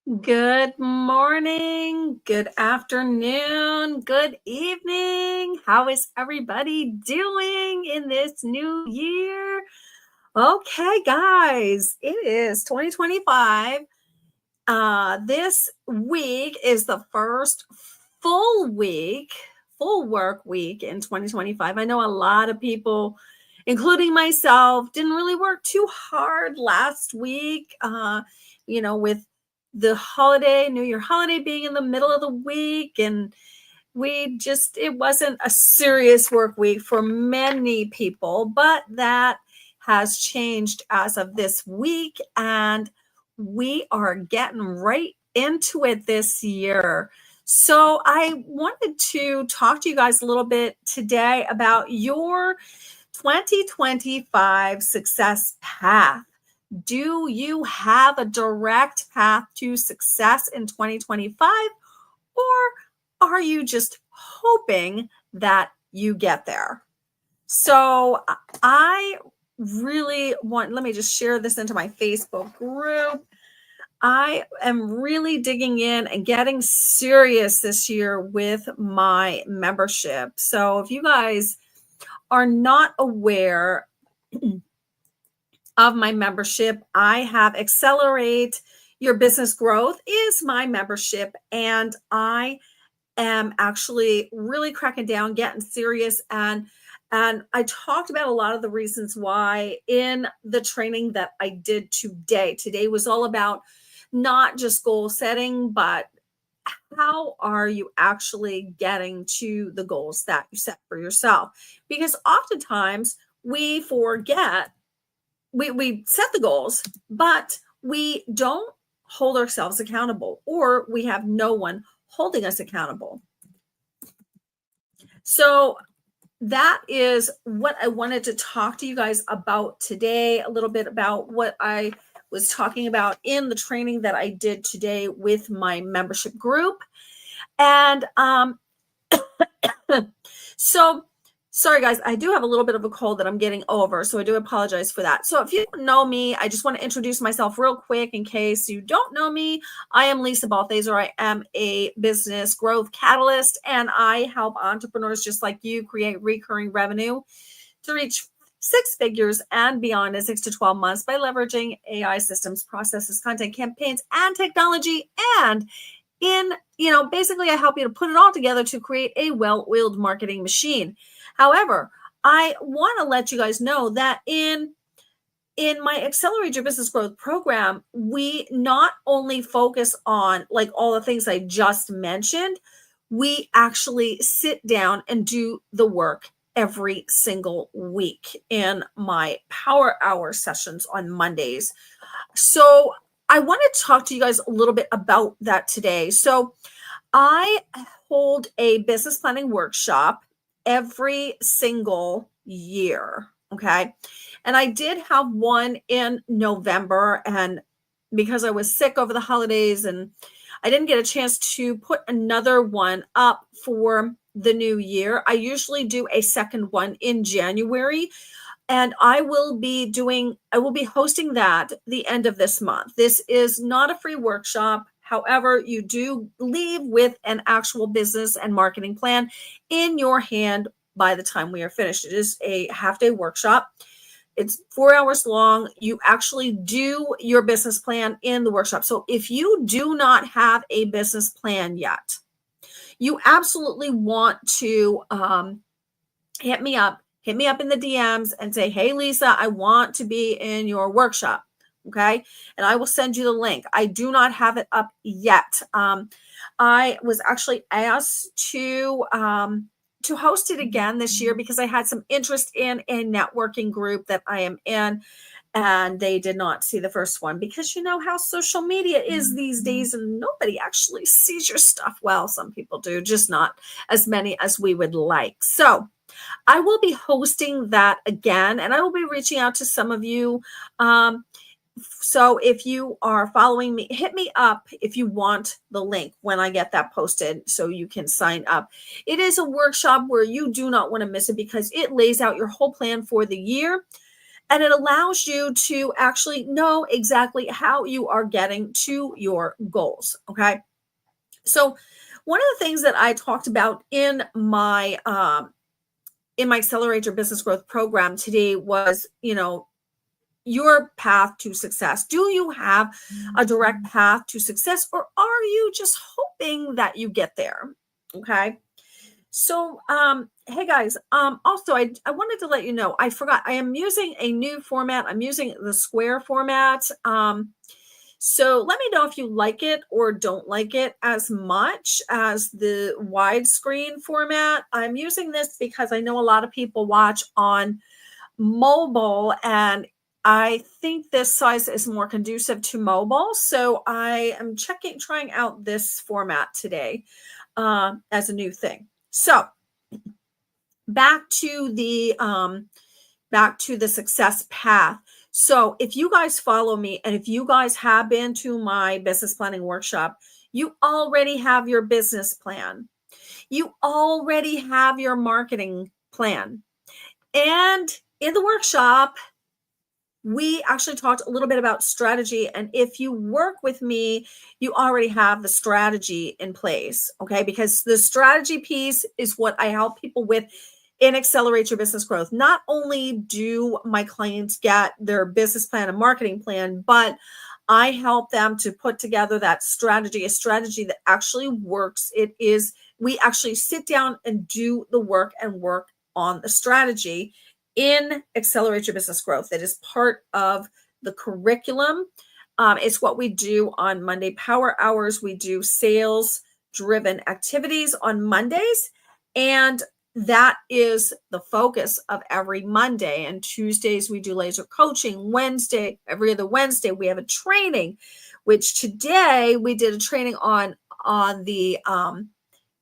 Good morning, good afternoon, good evening. How is everybody doing in this new year? Okay, guys, it is 2025. This week is the first full week, full work week in 2025. I know a lot of people, including myself, didn't really work too hard last week. With the holiday, New Year holiday being in the middle of the week, and it wasn't a serious work week for many people, but that has changed as of this week. And we are getting right into it this year. So I wanted to talk to you guys a little bit today about your 2025 success path. Do you have a direct path to success in 2025, or are you just hoping that you get there? So I really let me just share this into my Facebook group. I am really digging in and getting serious this year with my membership. So if you guys are not aware of my membership, I have Accelerate Your Business Growth is my membership, and I am actually really cracking down, getting serious, and I talked about a lot of the reasons why in the training that I did today. Today was all about not just goal setting, but how are you actually getting to the goals that you set for yourself? Because oftentimes we forget, we set the goals, but we don't hold ourselves accountable, or we have no one holding us accountable. So that is what I wanted to talk to you guys about today, a little bit about what I was talking about in the training that I did today with my membership group. And so sorry guys, I do have a little bit of a cold that I'm getting over, so I do apologize for that. So if you don't know me, I just want to introduce myself real quick in case you don't know me. I am Lisa Balthaser. I am a business growth catalyst, and I help entrepreneurs just like you create recurring revenue to reach six figures and beyond in 6 to 12 months by leveraging AI systems, processes, content, campaigns, and technology. And basically I help you to put it all together to create a well-oiled marketing machine. However, I want to let you guys know that in my Accelerate Your Business Growth program, we not only focus on like all the things I just mentioned, we actually sit down and do the work every single week in my Power Hour sessions on Mondays. So I want to talk to you guys a little bit about that today. So I hold a business planning workshop every single year. Okay. And I did have one in November. And because I was sick over the holidays and I didn't get a chance to put another one up for the new year, I usually do a second one in January. And I will be hosting that the end of this month. This is not a free workshop. However, you do leave with an actual business and marketing plan in your hand by the time we are finished. It is a half-day workshop. It's 4 hours long. You actually do your business plan in the workshop. So if you do not have a business plan yet, you absolutely want to hit me up in the DMs and say, hey, Lisa, I want to be in your workshop. Okay. And I will send you the link. I do not have it up yet. I was actually asked to host it again this year because I had some interest in a networking group that I am in, and they did not see the first one because you know how social media is these days and nobody actually sees your stuff. Well, some people do, just not as many as we would like. So I will be hosting that again, and I will be reaching out to some of you. So if you are following me, hit me up if you want the link when I get that posted so you can sign up. It is a workshop where you do not want to miss it because it lays out your whole plan for the year. And it allows you to actually know exactly how you are getting to your goals. Okay. So one of the things that I talked about in my Accelerate Your Business Growth program today was, your path to success. Do you have a direct path to success, or are you just hoping that you get there? Okay. So, hey guys, also I wanted to let you know, I forgot, I am using a new format. I'm using the square format. So let me know if you like it or don't like it as much as the widescreen format. I'm using this because I know a lot of people watch on mobile, and I think this size is more conducive to mobile. So I am trying out this format today as a new thing. So back to the success path. So if you guys follow me, and if you guys have been to my business planning workshop, you already have your business plan. You already have your marketing plan. And in the workshop, we actually talked a little bit about strategy. And if you work with me, you already have the strategy in place. Okay. Because the strategy piece is what I help people with in Accelerate Your Business Growth. Not only do my clients get their business plan and marketing plan, but I help them to put together that strategy, a strategy that actually works. We actually sit down and do the work and work on the strategy in Accelerate Your Business Growth. That is part of the curriculum. It's what we do on Monday Power Hours. We do sales driven activities on Mondays, and that is the focus of every Monday. And Tuesdays we do laser coaching. Every other Wednesday we have a training, which today we did a training on the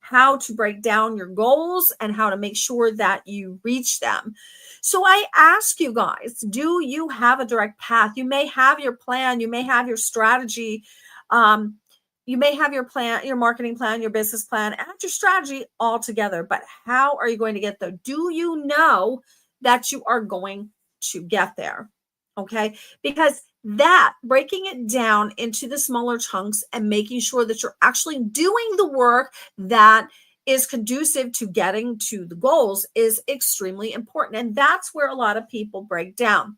how to break down your goals and how to make sure that you reach them. So I ask you guys, do you have a direct path? You may have your plan, you may have your strategy, you may have your plan, your marketing plan, your business plan, and your strategy all together, but how are you going to get there? Do you know that you are going to get there? Okay. Because that breaking it down into the smaller chunks and making sure that you're actually doing the work that is conducive to getting to the goals is extremely important. And that's where a lot of people break down.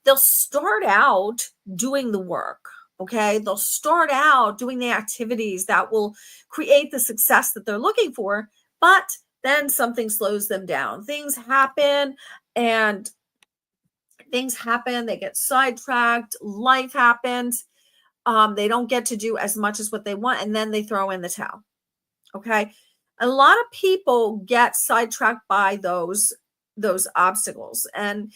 They'll start out doing the work. Okay. They'll start out doing the activities that will create the success that they're looking for, but then something slows them down. Things happen, they get sidetracked, life happens. They don't get to do as much as what they want, and then they throw in the towel. Okay. A lot of people get sidetracked by those obstacles. And,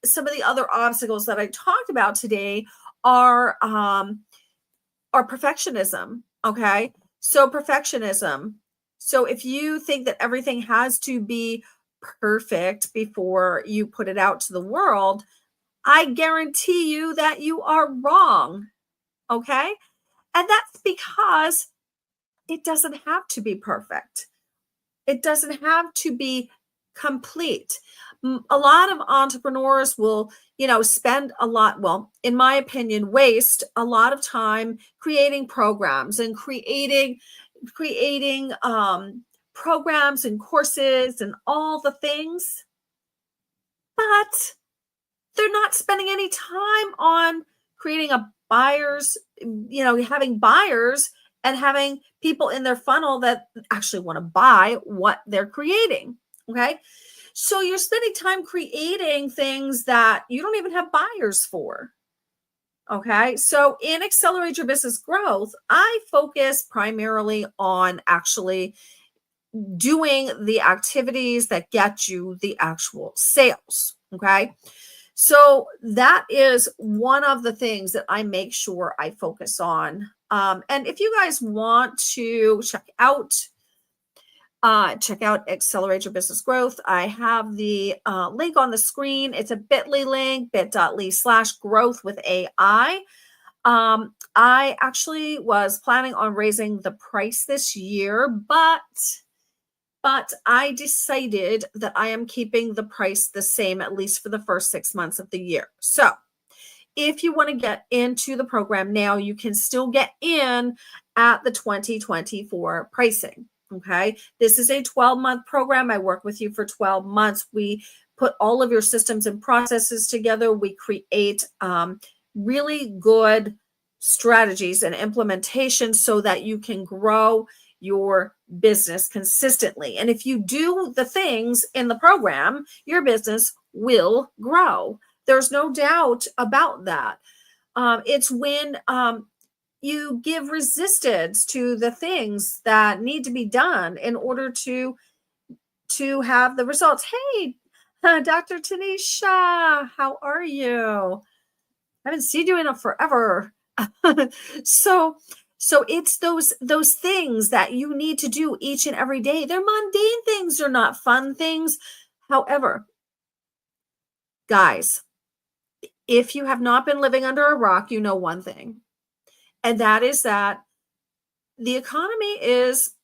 some of the other obstacles that I talked about today are perfectionism. Okay. So perfectionism. So if you think that everything has to be perfect before you put it out to the world, I guarantee you that you are wrong. Okay. And that's because it doesn't have to be perfect. It doesn't have to be complete. A lot of entrepreneurs will, spend a lot, well, in my opinion, waste a lot of time creating programs and creating programs and courses and all the things, but they're not spending any time on creating having buyers and having people in their funnel that actually want to buy what they're creating. Okay. So you're spending time creating things that you don't even have buyers for. Okay. So in Accelerate Your Business Growth, I focus primarily on actually doing the activities that get you the actual sales. Okay. So that is one of the things that I make sure I focus on. And if you guys want to check out Accelerate Your Business Growth, I have the link on the screen. It's a bit.ly link, bit.ly/growth with AI. I actually was planning on raising the price this year, but but I decided that I am keeping the price the same, at least for the first 6 months of the year. So if you want to get into the program now, you can still get in at the 2024 pricing. Okay. This is a 12-month program. I work with you for 12 months. We put all of your systems and processes together. We create really good strategies and implementation so that you can grow your business consistently. And if you do the things in the program, your business will grow. There's no doubt about that. It's when you give resistance to the things that need to be done in order to have the results. Hey, Dr. Tanisha, how are you? I haven't seen you in a forever. So it's those things that you need to do each and every day. They're mundane things, they're not fun things. However, guys, if you have not been living under a rock, you know one thing, and that is that the economy is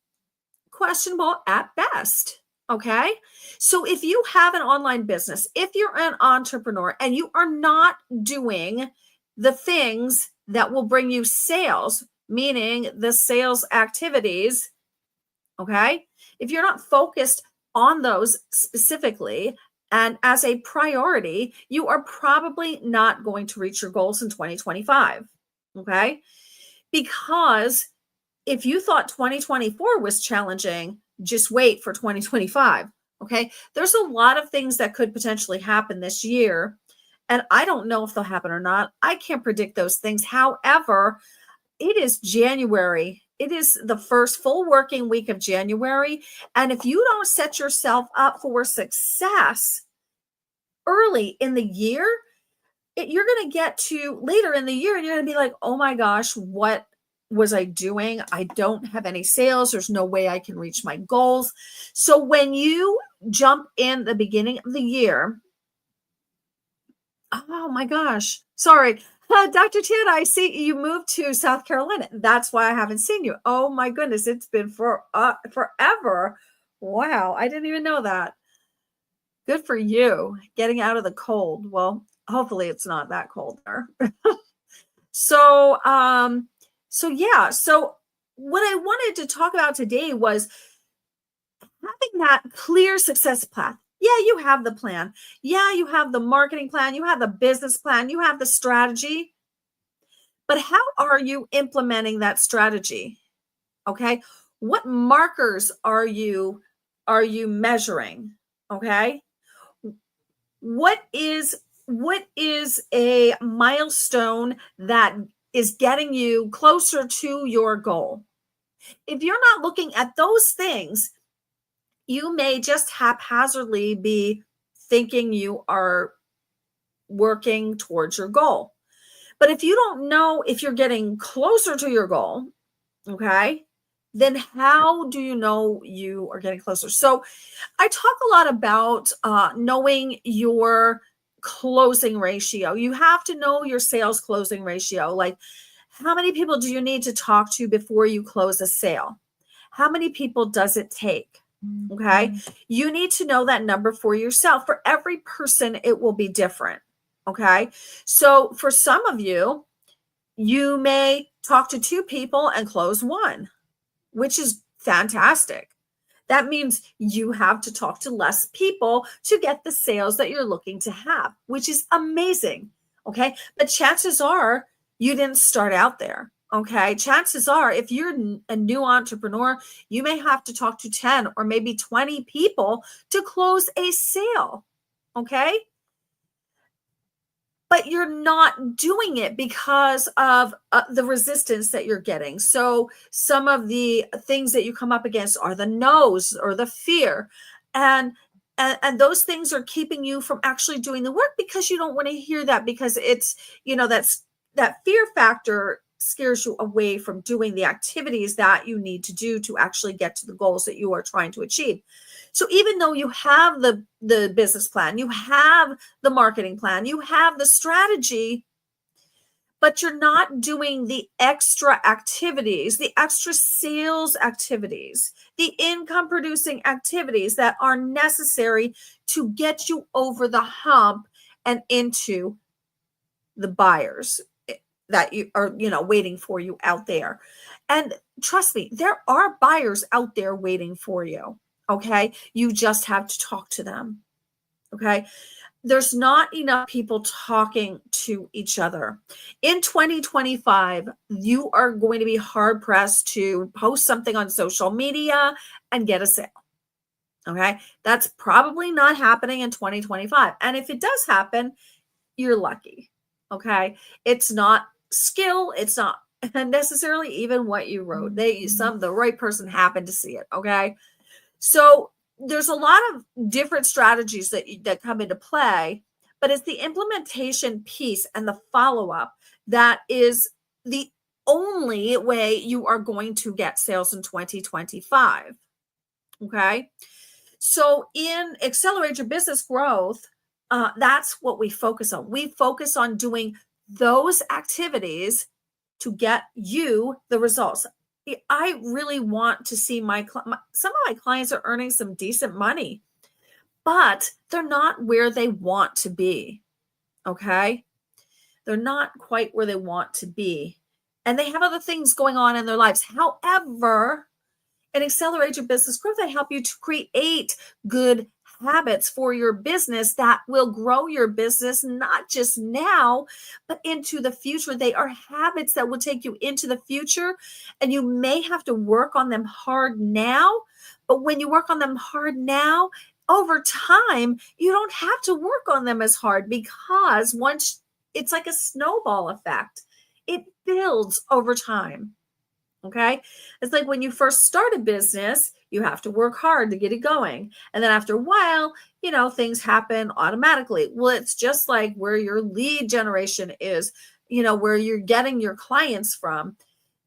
questionable at best. Okay. So if you have an online business, if you're an entrepreneur and you are not doing the things that will bring you sales, meaning the sales activities, okay, if you're not focused on those specifically and as a priority, you are probably not going to reach your goals in 2025. Okay. Because if you thought 2024 was challenging, just wait for 2025. Okay. There's a lot of things that could potentially happen this year. And I don't know if they'll happen or not. I can't predict those things. However, it is January. It is the first full working week of January. And if you don't set yourself up for success early in the year, you're going to get to later in the year and you're going to be like, oh my gosh, what was I doing? I don't have any sales. There's no way I can reach my goals. So when you jump in the beginning of the year, oh my gosh, sorry. Dr. Tiana, I see you moved to South Carolina. That's why I haven't seen you. Oh my goodness, it's been forever. Wow, I didn't even know that. Good for you, getting out of the cold. Well, hopefully it's not that cold there. So yeah. So what I wanted to talk about today was having that clear success path. Yeah, you have the plan. Yeah, you have the marketing plan. You have the business plan. You have the strategy. But how are you implementing that strategy? Okay. What markers are you measuring? Okay. What is a milestone that is getting you closer to your goal? If you're not looking at those things, you may just haphazardly be thinking you are working towards your goal. But if you don't know if you're getting closer to your goal, okay, then how do you know you are getting closer? So I talk a lot about knowing your closing ratio. You have to know your sales closing ratio. Like, how many people do you need to talk to before you close a sale? How many people does it take? Okay. You need to know that number for yourself. For every person, it will be different. Okay. So for some of you, you may talk to 2 people and close 1, which is fantastic. That means you have to talk to less people to get the sales that you're looking to have, which is amazing. Okay. But chances are you didn't start out there. Okay. Chances are, if you're a new entrepreneur, you may have to talk to 10 or maybe 20 people to close a sale. Okay. But you're not doing it because of the resistance that you're getting. So some of the things that you come up against are the no's or the fear. And those things are keeping you from actually doing the work because you don't want to hear that, because it's, that fear factor scares you away from doing the activities that you need to do to actually get to the goals that you are trying to achieve. So even though you have the business plan, you have the marketing plan, you have the strategy, but you're not doing the extra activities, the extra sales activities, the income producing activities that are necessary to get you over the hump and into the buyers that you are, waiting for you out there. And trust me, there are buyers out there waiting for you. Okay. You just have to talk to them. Okay. There's not enough people talking to each other. In 2025, you are going to be hard pressed to post something on social media and get a sale. Okay. That's probably not happening in 2025. And if it does happen, you're lucky. Okay. It's not skill. It's not necessarily even what you wrote. The right person happened to see it. Okay. So there's a lot of different strategies that come into play, but it's the implementation piece and the follow-up that is the only way you are going to get sales in 2025. Okay. So in Accelerate Your Business Growth, that's what we focus on. We focus on doing those activities to get you the results. I really want to see some of my clients are earning some decent money, but they're not where they want to be. Okay. They're not quite where they want to be. And they have other things going on in their lives. However, in Accelerate Your Business Growth, I help you to create good habits for your business that will grow your business, not just now, but into the future. They are habits that will take you into the future, and you may have to work on them hard now. But when you work on them hard now, over time, you don't have to work on them as hard, because once it's like a snowball effect, it builds over time. Okay. It's like when you first start a business, you have to work hard to get it going. And then after a while, things happen automatically. Well, it's just like where your lead generation is, where you're getting your clients from.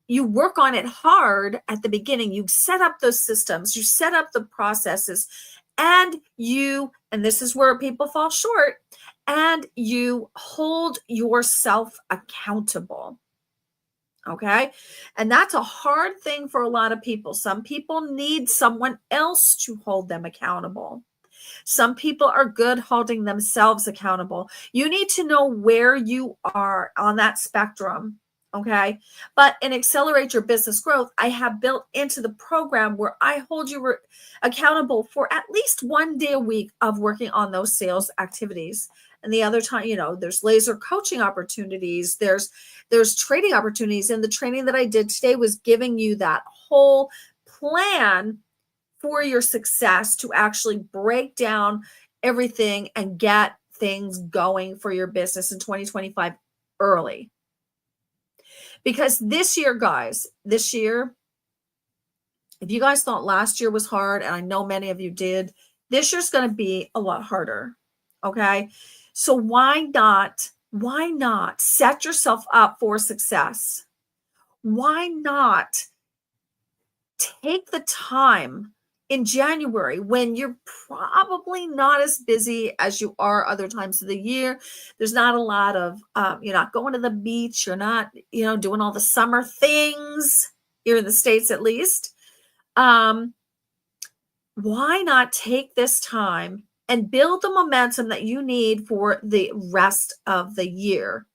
You work on it hard at the beginning. You set up those systems, you set up the processes, and this is where people fall short, and you hold yourself accountable. Okay. And that's a hard thing for a lot of people. Some people need someone else to hold them accountable. Some people are good holding themselves accountable. You need to know where you are on that spectrum. Okay. But in Accelerate Your Business Growth, I have built into the program where I hold you accountable for at least 1 day a week of working on those sales activities. And the other time, there's laser coaching opportunities, there's trading opportunities. And the training that I did today was giving you that whole plan for your success to actually break down everything and get things going for your business in 2025 early. Because this year, guys, if you guys thought last year was hard, and I know many of you did, this year's going to be a lot harder. Okay. So why not set yourself up for success? Why not take the time in January, when you're probably not as busy as you are other times of the year? There's not a lot of, you're not going to the beach. You're not, doing all the summer things here in the States, at least. Why not take this time and build the momentum that you need for the rest of the year?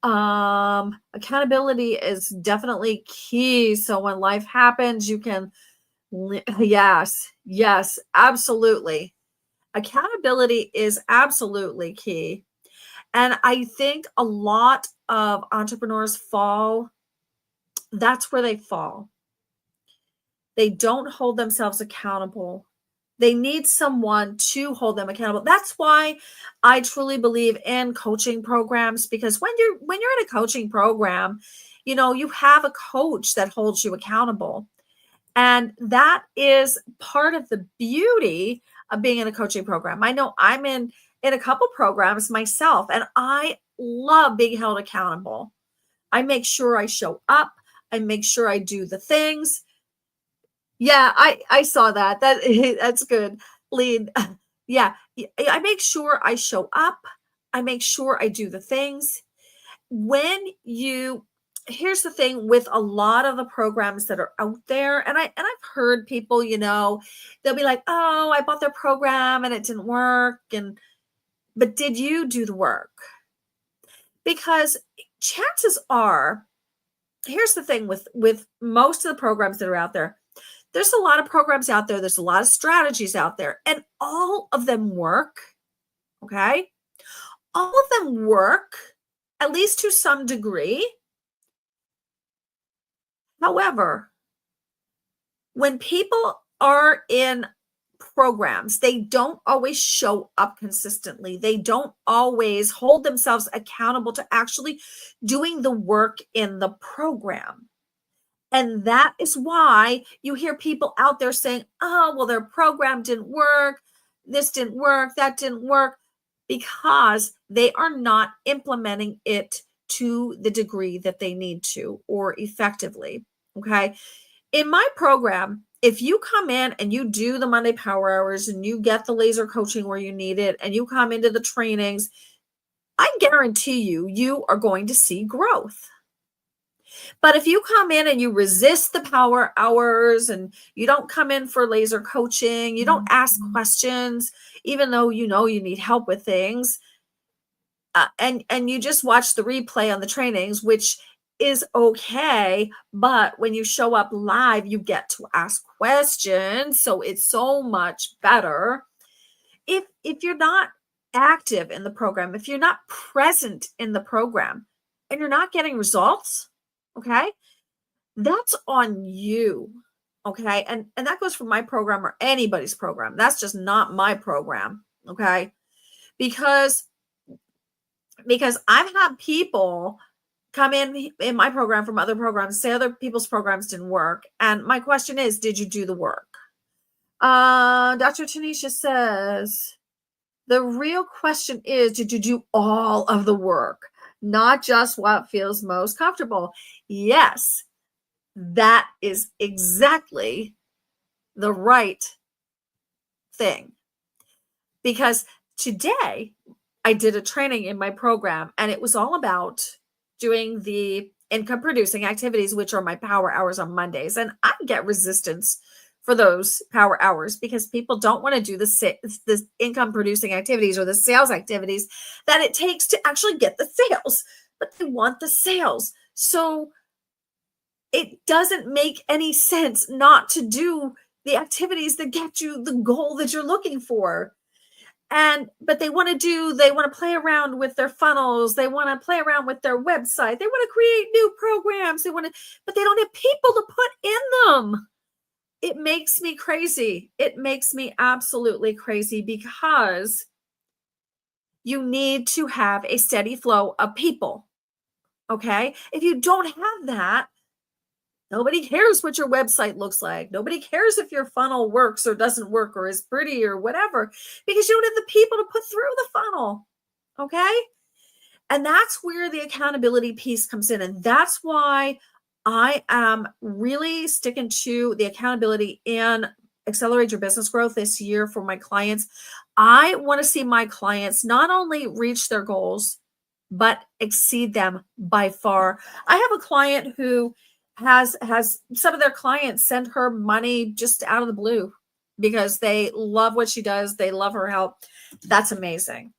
Accountability is definitely key. So when life happens, you can, yes, absolutely. Accountability is absolutely key. And I think a lot of entrepreneurs that's where they fall. They don't hold themselves accountable. They need someone to hold them accountable. That's why I truly believe in coaching programs, because when you're in a coaching program, you have a coach that holds you accountable. And that is part of the beauty of being in a coaching program. I know I'm in a couple programs myself, and I love being held accountable. I make sure I show up. I make sure I do the things. Yeah, I saw that. That's good. Lead. Yeah, I make sure I show up. I make sure I do the things. here's the thing with a lot of the programs that are out there, and I've heard people, they'll be like, oh, I bought their program and it didn't work. But did you do the work? Because chances are, here's the thing with most of the programs that are out there, there's a lot of programs out there, there's a lot of strategies out there, and all of them work. Okay. All of them work, at least to some degree. However, when people are in programs, they don't always show up consistently. They don't always hold themselves accountable to actually doing the work in the program. And that is why you hear people out there saying, oh, well, their program didn't work. This didn't work. That didn't work, because they are not implementing it to the degree that they need to, or effectively. Okay. In my program, if you come in and you do the Monday Power Hours and you get the laser coaching where you need it, and you come into the trainings, I guarantee you are going to see growth. But if you come in and you resist the Power Hours and you don't come in for laser coaching, you don't ask questions, even though you need help with things, and you just watch the replay on the trainings, which is okay, but when you show up live, you get to ask questions, so it's so much better. If you're not active in the program, if you're not present in the program, and you're not getting results, okay, that's on you. Okay. And that goes for my program or anybody's program. That's just not my program. Okay. Because I've had people come in my program from other programs, say other people's programs didn't work. And my question is, did you do the work? Dr. Tanisha says, the real question is, did you do all of the work? Not just what feels most comfortable. Yes, that is exactly the right thing. Because today I did a training in my program, and it was all about doing the income producing activities, which are my Power Hours on Mondays. And I get resistance for those Power Hours because people don't want to do the income producing activities or the sales activities that it takes to actually get the sales, but they want the sales. So it doesn't make any sense not to do the activities that get you the goal that you're looking for. But they want to play around with their funnels. They want to play around with their website. They want to create new programs. But they don't have people to put in them. It makes me crazy. It makes me absolutely crazy, because you need to have a steady flow of people. Okay. If you don't have that, nobody cares what your website looks like. Nobody cares if your funnel works or doesn't work or is pretty or whatever, because you don't have the people to put through the funnel. Okay. And that's where the accountability piece comes in. And that's why I am really sticking to the accountability in Accelerate Your Business Growth this year for my clients. I want to see my clients not only reach their goals, but exceed them by far. I have a client who has some of their clients send her money just out of the blue because they love what she does. They love her help. That's amazing.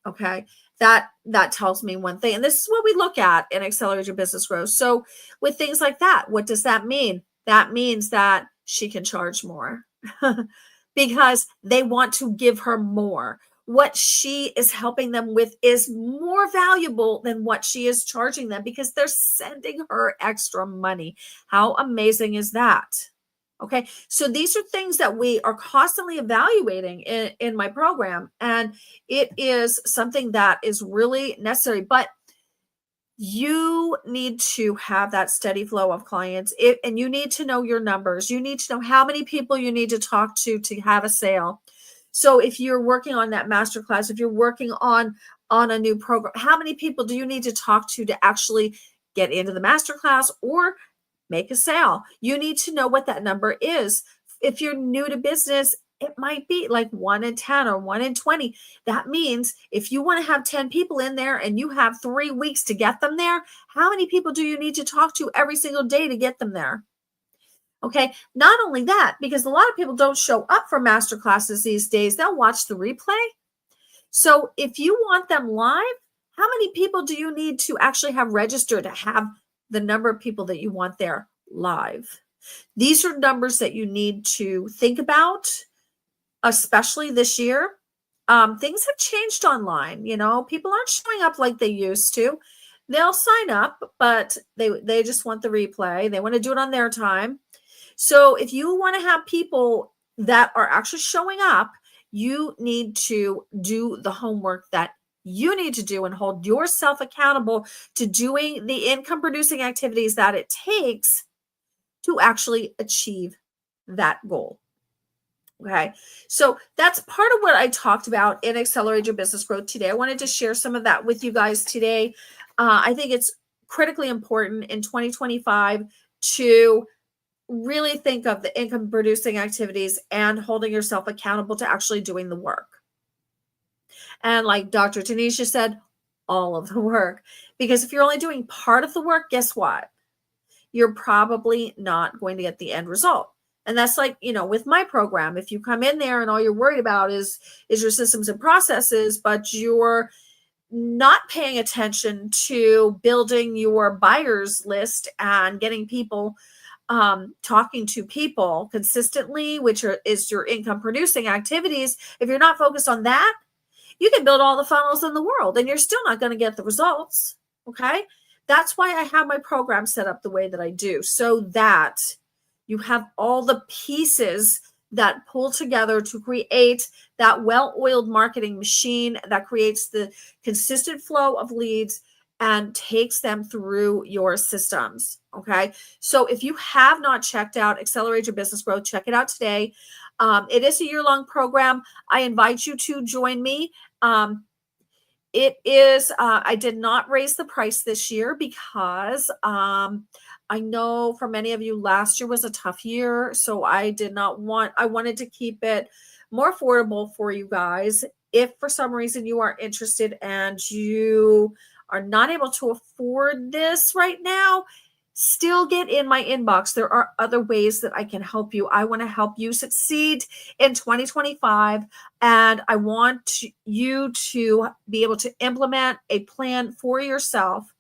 Okay. That tells me one thing. And this is what we look at in Accelerate Your Business Growth. So with things like that, what does that mean? That means that she can charge more because they want to give her more. What she is helping them with is more valuable than what she is charging them because they're sending her extra money. How amazing is that? Okay. So these are things that we are constantly evaluating in my program. And it is something that is really necessary, but you need to have that steady flow of clients, and you need to know your numbers. You need to know how many people you need to talk to have a sale. So if you're working on that masterclass, if you're working on a new program, how many people do you need to talk to actually get into the masterclass or make a sale? You need to know what that number is. If you're new to business It might be like 1 in 10 or 1 in 20. That means if you want to have 10 people in there and you have 3 weeks to get them there, how many people do you need to talk to every single day to get them there? Okay. Not only that, because a lot of people don't show up for master classes these days, they'll watch the replay. So if you want them live, how many people do you need to actually have registered to have the number of people that you want there live? These are numbers that you need to think about, especially this year. Things have changed online. People aren't showing up like they used to. They'll sign up, but they just want the replay. They want to do it on their time. So if you want to have people that are actually showing up, you need to do the homework that you need to do and hold yourself accountable to doing the income producing activities that it takes to actually achieve that goal. Okay. So that's part of what I talked about in Accelerate Your Business Growth today. I wanted to share some of that with you guys today. I think it's critically important in 2025 to really think of the income producing activities and holding yourself accountable to actually doing the work. And like Dr. Tanisha said, all of the work. Because if you're only doing part of the work, guess what? You're probably not going to get the end result. And that's like, with my program, if you come in there and all you're worried about is your systems and processes, but you're not paying attention to building your buyers list and getting people talking to people consistently, which is your income producing activities. If you're not focused on that, you can build all the funnels in the world and you're still not going to get the results. Okay. That's why I have my program set up the way that I do, so that you have all the pieces that pull together to create that well-oiled marketing machine that creates the consistent flow of leads and takes them through your systems. Okay. So if you have not checked out Accelerate Your Business Growth, check it out today. It is a year-long program. I invite you to join me. It is, I did not raise the price this year because I know for many of you last year was a tough year. So I wanted to keep it more affordable for you guys. If for some reason you are interested and you are not able to afford this right now, still get in my inbox. There are other ways that I can help you. I want to help you succeed in 2025. And I want you to be able to implement a plan for yourself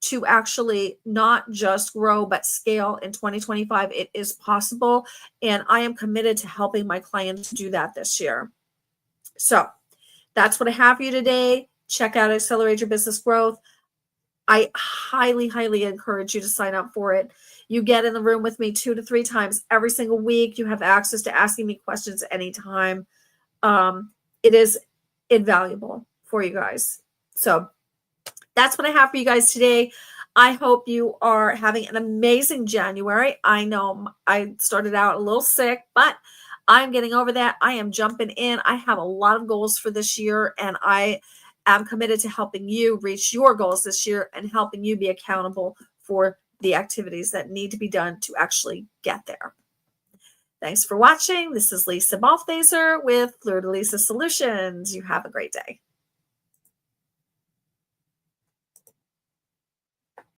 to actually not just grow, but scale in 2025. It is possible. And I am committed to helping my clients do that this year. So that's what I have for you today. Check out Accelerate Your Business Growth. I highly, highly encourage you to sign up for it. You get in the room with me 2 to 3 times every single week. You have access to asking me questions anytime. It is invaluable for you guys. So that's what I have for you guys today. I hope you are having an amazing January. I know I started out a little sick, but I'm getting over that. I am jumping in. I have a lot of goals for this year, and I am committed to helping you reach your goals this year and helping you be accountable for the activities that need to be done to actually get there. Thanks for watching. This is Lisa Balthaser with Fleur de Lisa Solutions. You have a great day.